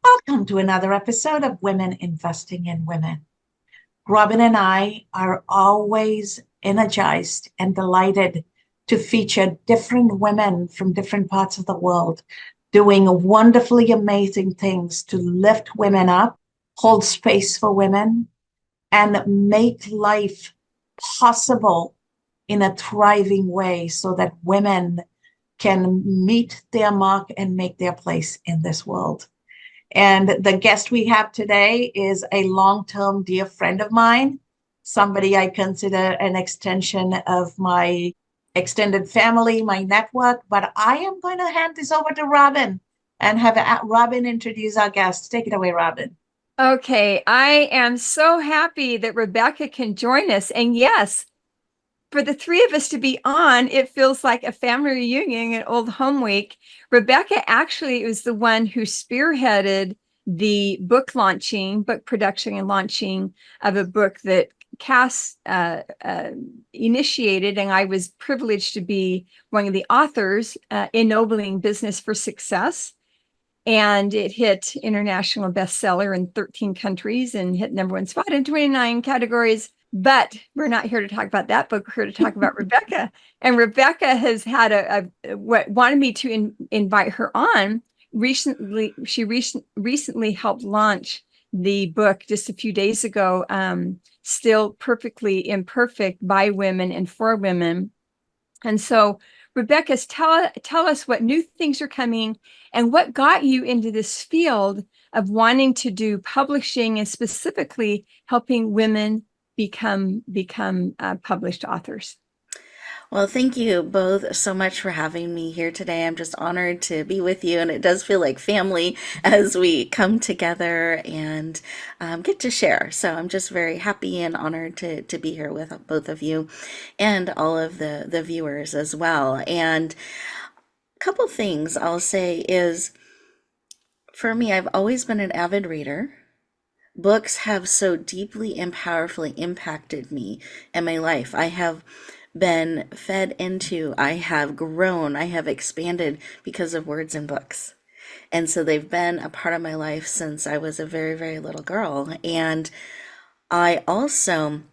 Welcome to another episode of Women Investing in Women. Robin and I are always energized and delighted to feature different women from different parts of the world doing wonderfully amazing things to lift women up, hold space for women, and make life possible in a thriving way so that women can meet their mark and make their place in this world. And the guest we have today is a long-term dear friend of mine, somebody I consider an extension of my extended family, my network. But I am going to hand this over to Robin and have Robin introduce our guest. Take it away, Robin. Okay, I am so happy that Rebecca can join us. And yes, for the three of us to be on, it feels like a family reunion, an old home week. Rebecca actually was the one who spearheaded the book production and launching of a book that Cass initiated, and I was privileged to be one of the authors, Ennobling Business for Success. And it hit international bestseller in 13 countries and hit #1 spot in 29 categories. But we're not here to talk about that book. We're here to talk about Rebecca. And Rebecca has had wanted me to invite her on recently. She recently helped launch the book just a few days ago, Still Perfectly Imperfect, by women and for women. And so, Rebecca, tell us what new things are coming and what got you into this field of wanting to do publishing and specifically helping women become published authors. Well, thank you both so much for having me here today. I'm just honored to be with you, and it does feel like family as we come together and get to share. So I'm just very happy and honored to be here with both of you and all of the viewers as well. And a couple things I'll say is, for me, I've always been an avid reader. Books have so deeply and powerfully impacted me and my life. I have been fed into, I have grown, I have expanded because of words and books. And so they've been a part of my life since I was a very, very little girl. And I also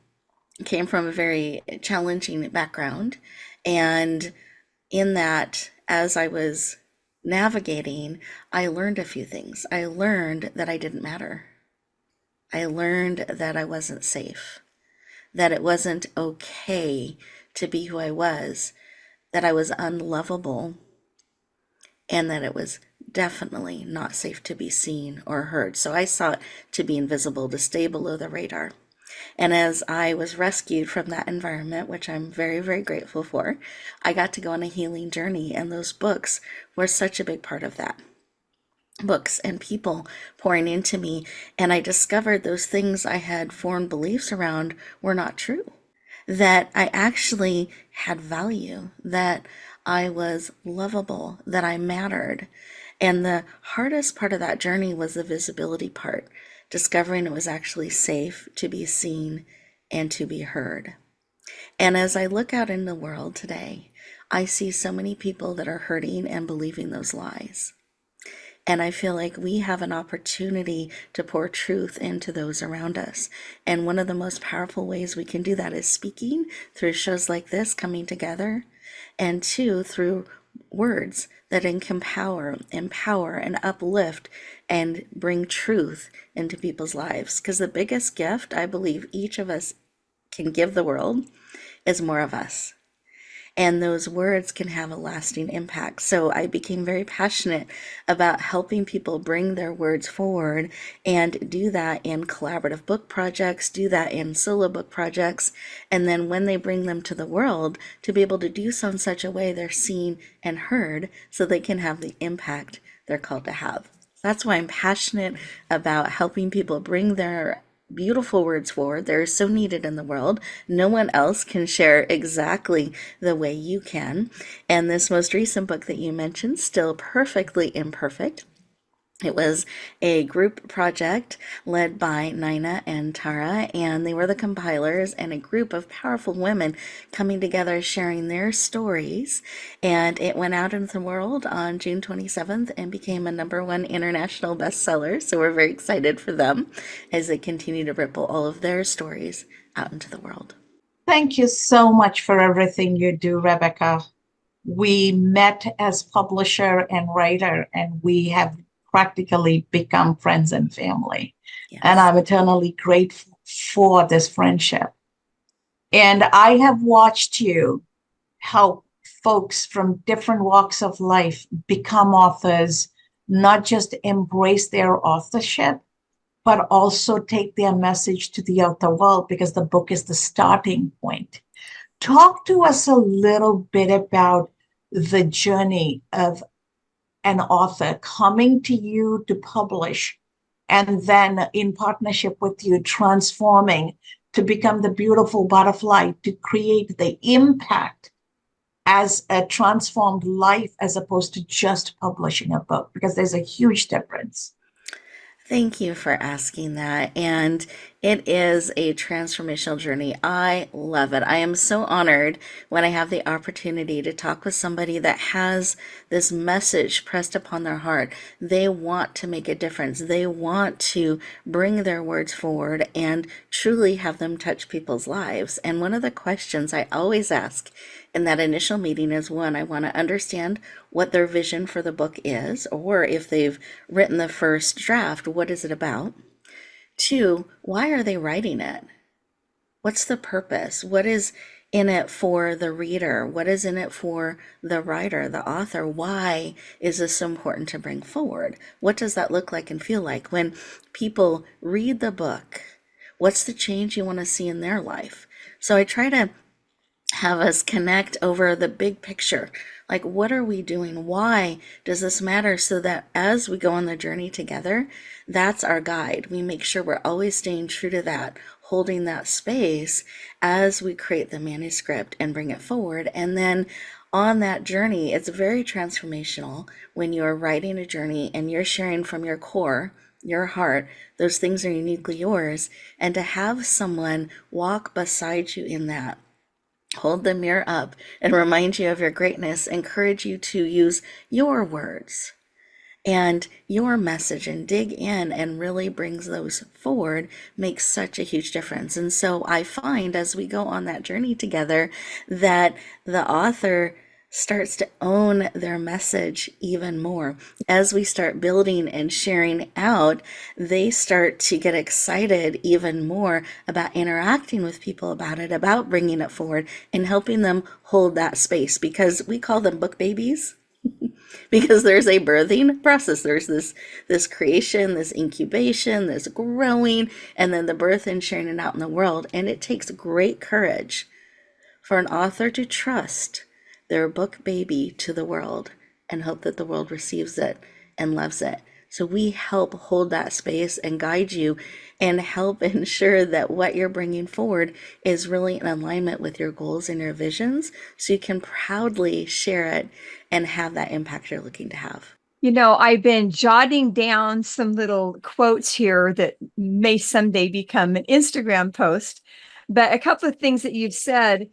came from a very challenging background. And in that, as I was navigating, I learned a few things. I learned that I didn't matter. I learned that I wasn't safe, that it wasn't okay to be who I was, that I was unlovable, and that it was definitely not safe to be seen or heard. So I sought to be invisible, to stay below the radar. And as I was rescued from that environment, which I'm very, very grateful for, I got to go on a healing journey, and those books were such a big part of that. Books and people pouring into me, and I discovered those things I had formed beliefs around were not true, that I actually had value, that I was lovable, that I mattered. And the hardest part of that journey was the visibility part, discovering it was actually safe to be seen and to be heard. And as I look out in the world today, I see so many people that are hurting and believing those lies. And I feel like we have an opportunity to pour truth into those around us. And one of the most powerful ways we can do that is speaking through shows like this, coming together, and two, through words that empower, and uplift and bring truth into people's lives. Because the biggest gift I believe each of us can give the world is more of us. And those words can have a lasting impact. So I became very passionate about helping people bring their words forward and do that in collaborative book projects, do that in solo book projects. And then when they bring them to the world, to be able to do so in such a way they're seen and heard so they can have the impact they're called to have. That's why I'm passionate about helping people bring their beautiful words forward. They're so needed in the world. No one else can share exactly the way you can. And this most recent book that you mentioned, Still Perfectly Imperfect, It was a group project led by Nina and Tara, and they were the compilers and a group of powerful women coming together, sharing their stories. And it went out into the world on June 27th and became a #1 international bestseller. So we're very excited for them as they continue to ripple all of their stories out into the world. Thank you so much for everything you do, Rebecca. We met as publisher and writer, and we have practically become friends and family. And Yes. I'm eternally grateful for this friendship. And I have watched you help folks from different walks of life become authors, not just embrace their authorship, but also take their message to the outer world, because the book is the starting point. Talk to us a little bit about the journey of an author coming to you to publish, and then in partnership with you, transforming to become the beautiful butterfly, to create the impact as a transformed life, as opposed to just publishing a book, because there's a huge difference. Thank you for asking that. And it is a transformational journey. I love it. I am so honored when I have the opportunity to talk with somebody that has this message pressed upon their heart. They want to make a difference. They want to bring their words forward and truly have them touch people's lives. And one of the questions I always ask in that initial meeting is, one, I want to understand what their vision for the book is, or if they've written the first draft, what is it about? Two, why are they writing it? What's the purpose? What is in it for the reader? What is in it for the writer, the author? Why is this so important to bring forward? What does that look like and feel like when people read the book? What's the change you want to see in their life? So I try to have us connect over the big picture. Like, what are we doing? Why does this matter? So that as we go on the journey together, that's our guide. We make sure we're always staying true to that, holding that space as we create the manuscript and bring it forward. And then on that journey, it's very transformational when you're writing a journey and you're sharing from your core, your heart, those things are uniquely yours. And to have someone walk beside you in that, hold the mirror up and remind you of your greatness, encourage you to use your words and your message and dig in and really brings those forward, makes such a huge difference. And so I find as we go on that journey together that the author starts to own their message even more. As we start building and sharing out, they start to get excited even more about interacting with people about it, about bringing it forward and helping them hold that space, because we call them book babies. Because there's a birthing process. There's this creation, this incubation, this growing, and then the birth and sharing it out in the world. And it takes great courage for an author to trust their book baby to the world and hope that the world receives it and loves it. So we help hold that space and guide you and help ensure that what you're bringing forward is really in alignment with your goals and your visions, so you can proudly share it and have that impact you're looking to have. You know, I've been jotting down some little quotes here that may someday become an Instagram post, but a couple of things that you've said,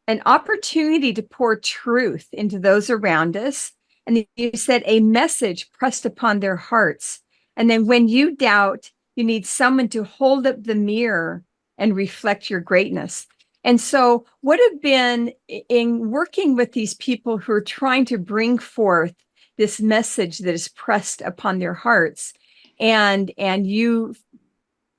an opportunity to pour truth into those around us. And you said a message pressed upon their hearts. And then when you doubt, you need someone to hold up the mirror and reflect your greatness. And so what have been in working with these people who are trying to bring forth this message that is pressed upon their hearts, and you,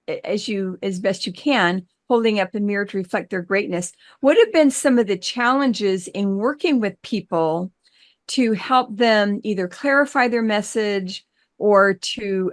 as best you can, holding up a mirror to reflect their greatness, what have been some of the challenges in working with people to help them either clarify their message or to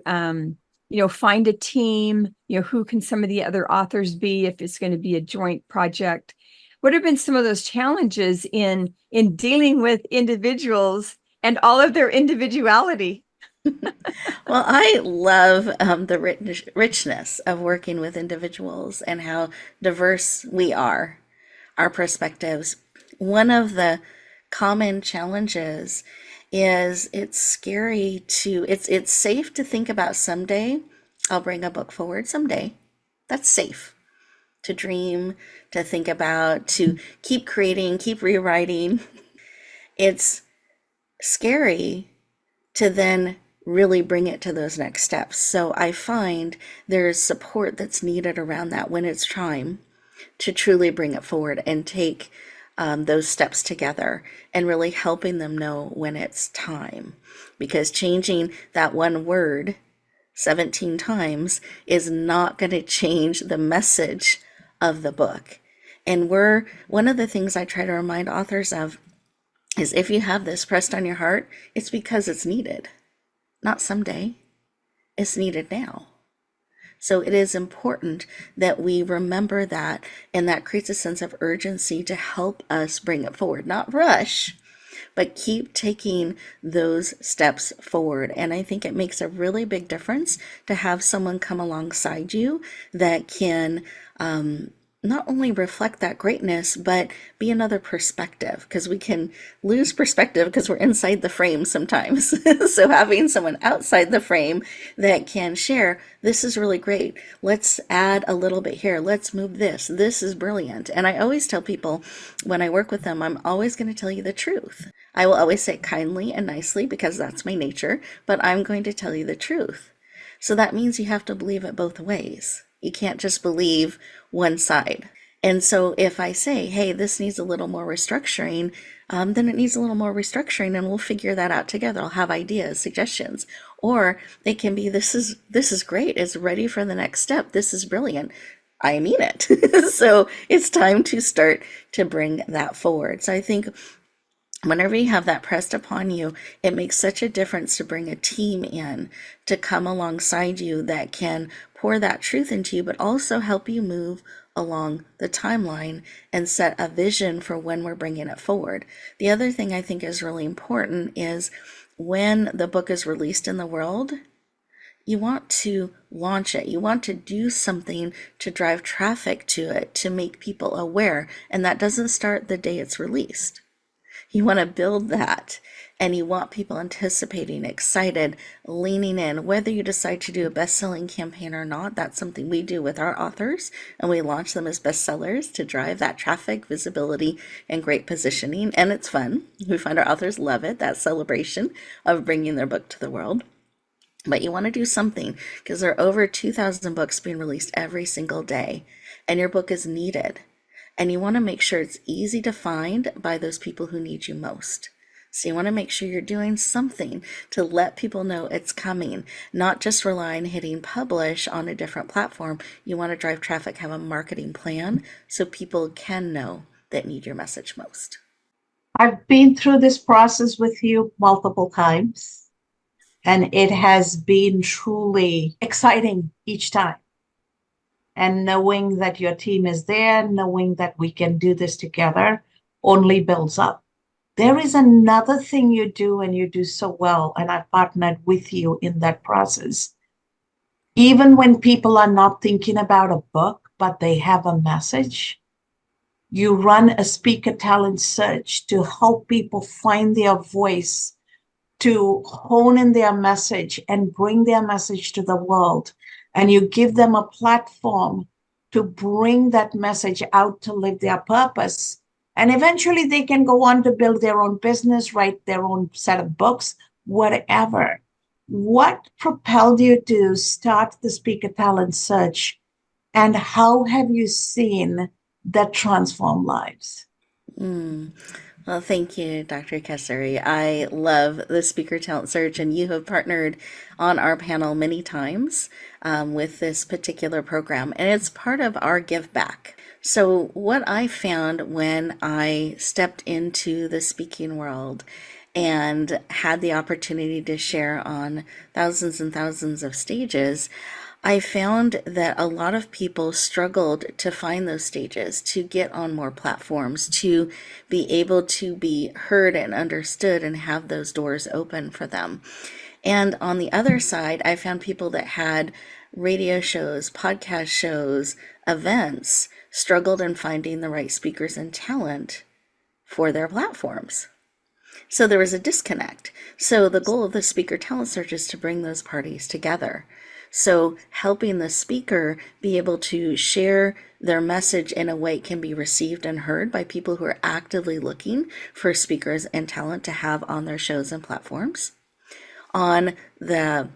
find a team? Who can some of the other authors be if it's going to be a joint project? What have been some of those challenges in dealing with individuals and all of their individuality? Well, I love the richness of working with individuals and how diverse we are, our perspectives. One of the common challenges is it's scary to, it's safe to think about someday I'll bring a book forward someday. That's safe to dream, to think about, to keep creating, keep rewriting. It's scary to then really bring it to those next steps. So I find there's support that's needed around that when it's time to truly bring it forward and take those steps together and really helping them know when it's time. Because changing that one word 17 times is not going to change the message of the book. And one of the things I try to remind authors of is if you have this pressed on your heart, it's because it's needed. Not someday, it's needed now. So it is important that we remember that, and that creates a sense of urgency to help us bring it forward. Not rush, but keep taking those steps forward. And I think it makes a really big difference to have someone come alongside you that can not only reflect that greatness, but be another perspective, because we can lose perspective because we're inside the frame sometimes. So having someone outside the frame that can share, this is really great. Let's add a little bit here. Let's move this. This is brilliant. And I always tell people when I work with them, I'm always going to tell you the truth. I will always say kindly and nicely because that's my nature, but I'm going to tell you the truth. So that means you have to believe it both ways. You can't just believe one side. And so if I say, hey, this needs a little more restructuring, then it needs a little more restructuring and we'll figure that out together. I'll have ideas, suggestions. Or it can be, this is great. It's ready for the next step. This is brilliant. I mean it. So it's time to start to bring that forward. So I think whenever you have that pressed upon you, it makes such a difference to bring a team in to come alongside you that can pour that truth into you, but also help you move along the timeline and set a vision for when we're bringing it forward. The other thing I think is really important is when the book is released in the world, you want to launch it. You want to do something to drive traffic to it, to make people aware. And that doesn't start the day it's released. You want to build that, and you want people anticipating, excited, leaning in. Whether you decide to do a best-selling campaign or not, that's something we do with our authors, and we launch them as bestsellers to drive that traffic, visibility, and great positioning. And it's fun. We find our authors love it, that celebration of bringing their book to the world. But you want to do something because there are over 2,000 books being released every single day, and your book is needed. And you want to make sure it's easy to find by those people who need you most. So you want to make sure you're doing something to let people know it's coming, not just rely on hitting publish on a different platform. You want to drive traffic, have a marketing plan so people can know that need your message most. I've been through this process with you multiple times, and it has been truly exciting each time. And knowing that your team is there, knowing that we can do this together only builds up. There is another thing you do and you do so well, and I partnered with you in that process. Even when people are not thinking about a book, but they have a message, you run a speaker talent search to help people find their voice, to hone in their message and bring their message to the world. And you give them a platform to bring that message out to live their purpose. And eventually they can go on to build their own business, write their own set of books, whatever. What propelled you to start the speaker talent search, and how have you seen that transform lives? Well, thank you, Dr. Kessary. I love the Speaker Talent Search, and you have partnered on our panel many times with this particular program, and it's part of our give back. So what I found when I stepped into the speaking world and had the opportunity to share on thousands and thousands of stages, I found that a lot of people struggled to find those stages, to get on more platforms, to be able to be heard and understood and have those doors open for them. And on the other side, I found people that had radio shows, podcast shows, events, struggled in finding the right speakers and talent for their platforms. So there was a disconnect. So the goal of the speaker talent search is to bring those parties together. So helping the speaker be able to share their message in a way it can be received and heard by people who are actively looking for speakers and talent to have on their shows and platforms. On the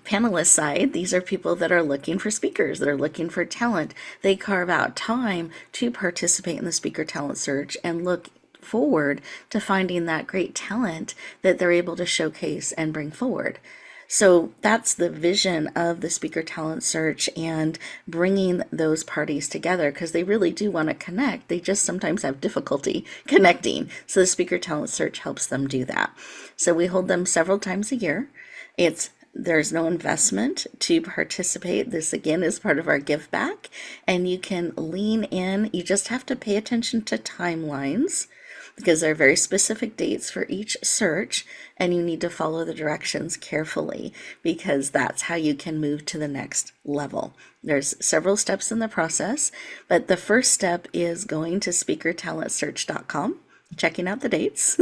panelist side, these are people that are looking for speakers, that are looking for talent. They carve out time to participate in the speaker talent search and look forward to finding that great talent that they're able to showcase and bring forward. So that's the vision of the speaker talent search, and bringing those parties together, because they really do want to connect. They just sometimes have difficulty connecting. So the speaker talent search helps them do that. So we hold them several times a year. There's no investment to participate. This again is part of our give back, and you can lean in. You just have to pay attention to timelines, because there are very specific dates for each search, and you need to follow the directions carefully, because that's how you can move to the next level. There's several steps in the process, but the first step is going to speakertalentsearch.com, checking out the dates,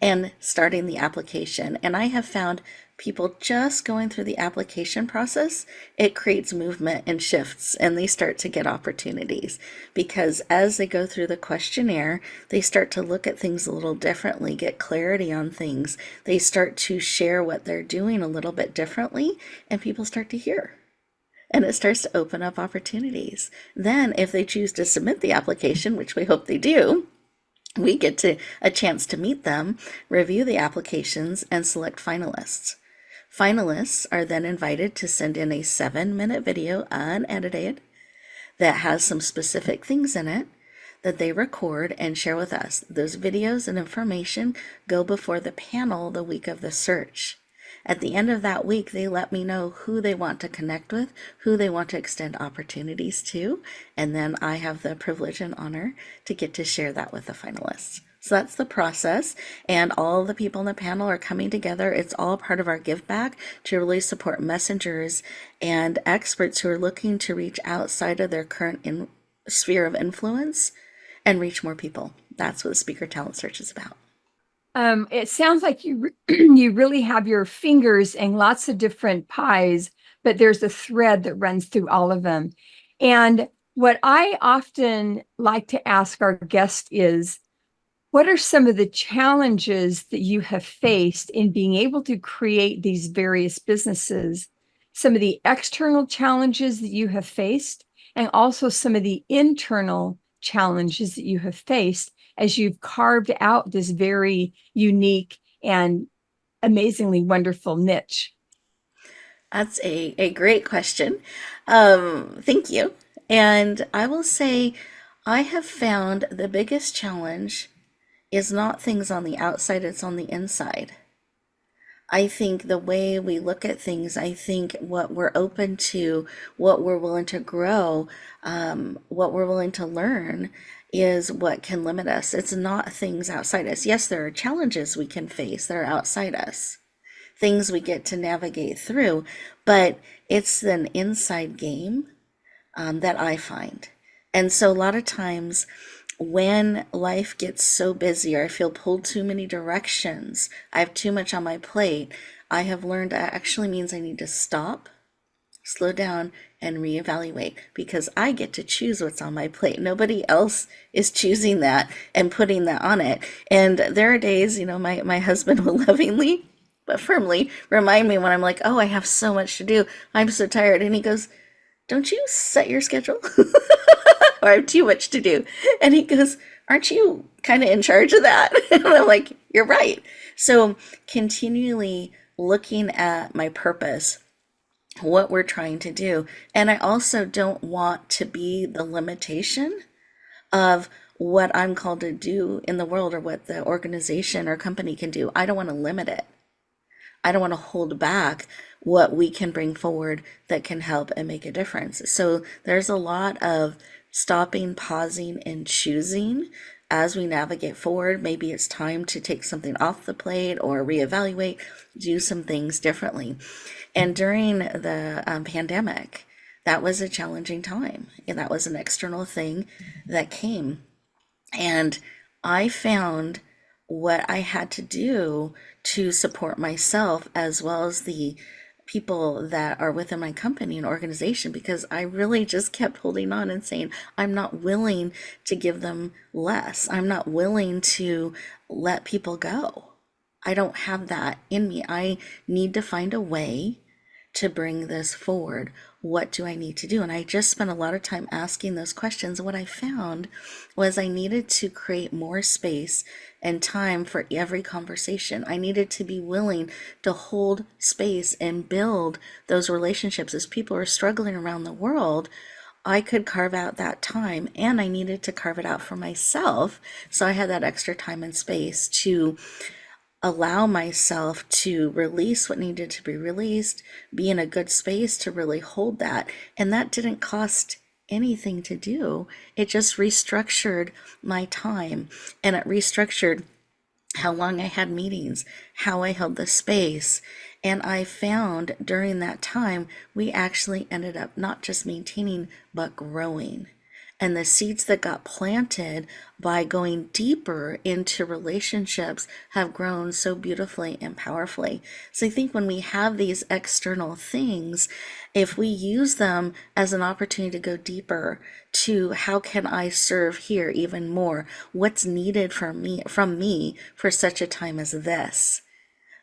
and starting the application. And I have found people just going through the application process, it creates movement and shifts, and they start to get opportunities, because as they go through the questionnaire, they start to look at things a little differently, get clarity on things. They start to share what they're doing a little bit differently, and people start to hear. And it starts to open up opportunities. Then if they choose to submit the application, which we hope they do, we get a chance to meet them, review the applications, and select finalists. Finalists are then invited to send in a 7-minute video, unedited, that has some specific things in it that they record and share with us. Those videos and information go before the panel the week of the search. At the end of that week, they let me know who they want to connect with, who they want to extend opportunities to, and then I have the privilege and honor to get to share that with the finalists. So that's the process, and all the people in the panel are coming together. It's all part of our give back to really support messengers and experts who are looking to reach outside of their current sphere of influence and reach more people. That's what the Speaker Talent Search is about. It sounds like you you really have your fingers in lots of different pies, but there's a thread that runs through all of them. And what I often like to ask our guests is, what are some of the challenges that you have faced in being able to create these various businesses? Some of the external challenges that you have faced, and also some of the internal challenges that you have faced as you've carved out this very unique and amazingly wonderful niche? That's a great question. Thank you. And I will say, I have found the biggest challenge is not things on the outside, it's on the inside. I think the way we look at things, I think what we're open to, what we're willing to grow, what we're willing to learn is what can limit us. It's not things outside us. Yes, there are challenges we can face that are outside us, things we get to navigate through, but it's an inside game that I find. And so a lot of times when life gets so busy, or I feel pulled too many directions, I have too much on my plate, I have learned that actually means I need to stop, slow down, and reevaluate, because I get to choose what's on my plate. Nobody else is choosing that and putting that on it. And there are days, my husband will lovingly but firmly remind me when I'm like, oh, I have so much to do, I'm so tired. And he goes, don't you set your schedule? Or I have too much to do. And he goes, aren't you kind of in charge of that? And I'm like, you're right. So continually looking at my purpose, what we're trying to do. And I also don't want to be the limitation of what I'm called to do in the world, or what the organization or company can do. I don't want to limit it. I don't want to hold back what we can bring forward that can help and make a difference. So there's a lot of stopping, pausing, and choosing as we navigate forward. Maybe it's time to take something off the plate or reevaluate, do some things differently. And during the pandemic, that was a challenging time. And that was an external thing that came. And I found what I had to do to support myself as well as the people that are within my company and organization, because I really just kept holding on and saying, I'm not willing to give them less. I'm not willing to let people go. I don't have that in me. I need to find a way to bring this forward. What do I need to do? And I just spent a lot of time asking those questions. What I found was I needed to create more space and time for every conversation. I needed to be willing to hold space and build those relationships as people are struggling around the world. I could carve out that time, and I needed to carve it out for myself. So I had that extra time and space to allow myself to release what needed to be released, be in a good space to really hold that. And that didn't cost anything to do. It just restructured my time, and it restructured how long I had meetings, how I held the space. And I found during that time, we actually ended up not just maintaining, but growing. And the seeds that got planted by going deeper into relationships have grown so beautifully and powerfully. So I think when we have these external things, if we use them as an opportunity to go deeper to how can I serve here even more? What's needed from me for such a time as this?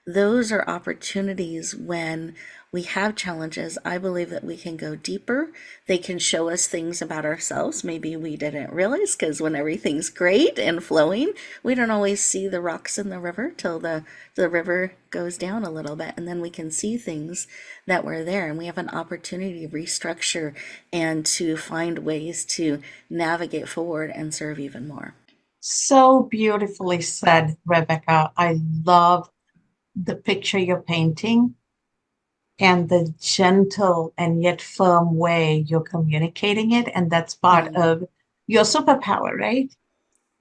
Those are opportunities when we have challenges. I believe that we can go deeper. They can show us things about ourselves maybe we didn't realize, because when everything's great and flowing, we don't always see the rocks in the river till the river goes down a little bit, and then we can see things that were there, and we have an opportunity to restructure and to find ways to navigate forward and serve even more. So beautifully said, Rebecca. I love the picture you're painting and the gentle and yet firm way you're communicating it. And that's part of your superpower, right?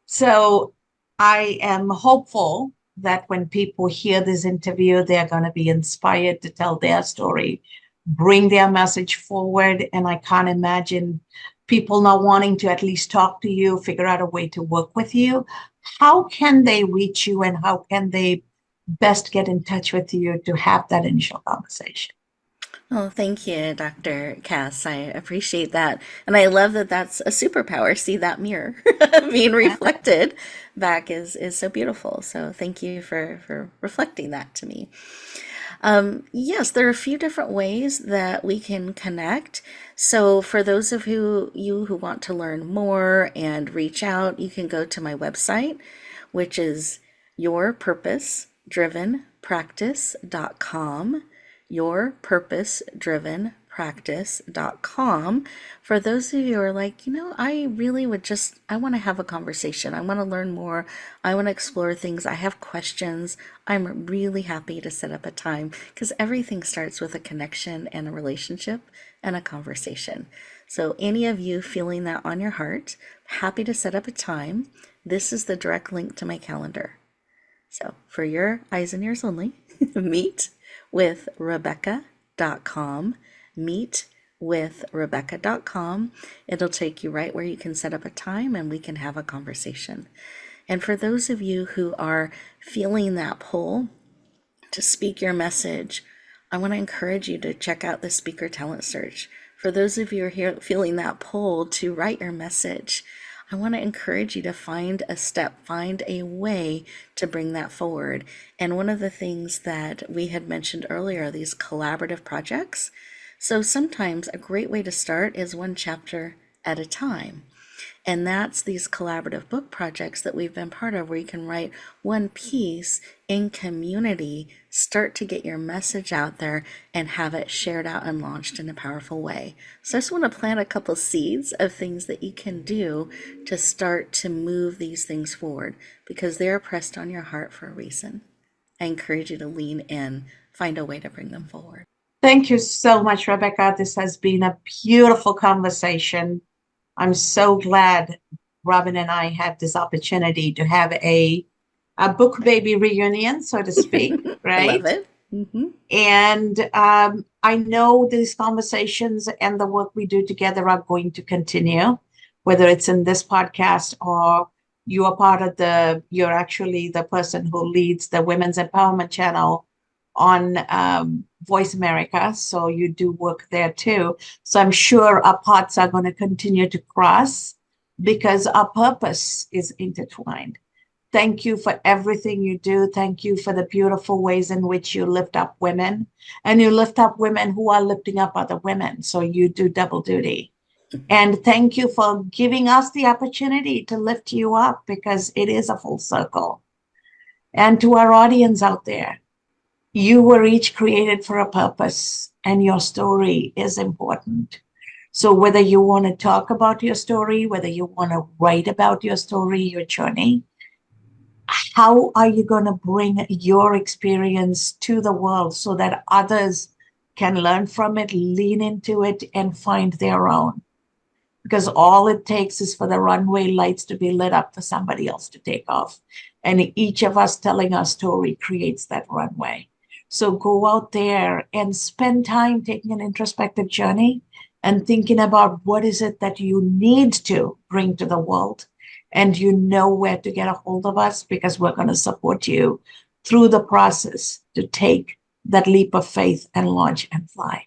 So I am hopeful that when people hear this interview, they're going to be inspired to tell their story, bring their message forward. And I can't imagine people not wanting to at least talk to you, figure out a way to work with you. How can they reach you, and how can they best get in touch with you to have that initial conversation? Oh, thank you, Dr. Cass. I appreciate that. And I love that that's a superpower. See that mirror being reflected back is so beautiful. So thank you for reflecting that to me. Yes, there are a few different ways that we can connect. So for those of you who want to learn more and reach out, you can go to my website, which is yourpurposedrivenpractice.com. yourpurposedrivenpractice.com. For those of you who are like, I really I want to have a conversation. I want to learn more. I want to explore things. I have questions. I'm really happy to set up a time, because everything starts with a connection and a relationship and a conversation. So any of you feeling that on your heart, happy to set up a time. This is the direct link to my calendar. So for your eyes and ears only, meet with Rebecca.com. Meet with Rebecca.com. It'll take you right where you can set up a time and we can have a conversation. And for those of you who are feeling that pull to speak your message, I want to encourage you to check out the Speaker Talent Search. For those of you who are here feeling that pull to write your message, I want to encourage you to find a step, find a way to bring that forward. And one of the things that we had mentioned earlier are these collaborative projects. So sometimes a great way to start is one chapter at a time. And that's these collaborative book projects that we've been part of, where you can write one piece in community, start to get your message out there, and have it shared out and launched in a powerful way. So I just want to plant a couple seeds of things that you can do to start to move these things forward, because they're pressed on your heart for a reason. I encourage you to lean in, find a way to bring them forward. Thank you so much, Rebecca. This has been a beautiful conversation. I'm so glad Robin and I had this opportunity to have a book baby reunion, so to speak, right? I love it. Mm-hmm. And I know these conversations and the work we do together are going to continue, whether it's in this podcast or You are part of you're actually the person who leads the Women's Empowerment Channel on Voice America. So you do work there too. So I'm sure our paths are going to continue to cross because our purpose is intertwined. Thank you for everything you do. Thank you for the beautiful ways in which you lift up women, and you lift up women who are lifting up other women. So you do double duty. And thank you for giving us the opportunity to lift you up, because it is a full circle. And to our audience out there, you were each created for a purpose, and your story is important. So whether you want to talk about your story, whether you want to write about your story, your journey, how are you going to bring your experience to the world so that others can learn from it, lean into it, and find their own? Because all it takes is for the runway lights to be lit up for somebody else to take off. And each of us telling our story creates that runway. So go out there and spend time taking an introspective journey and thinking about what is it that you need to bring to the world. And you know where to get a hold of us, because we're going to support you through the process to take that leap of faith and launch and fly.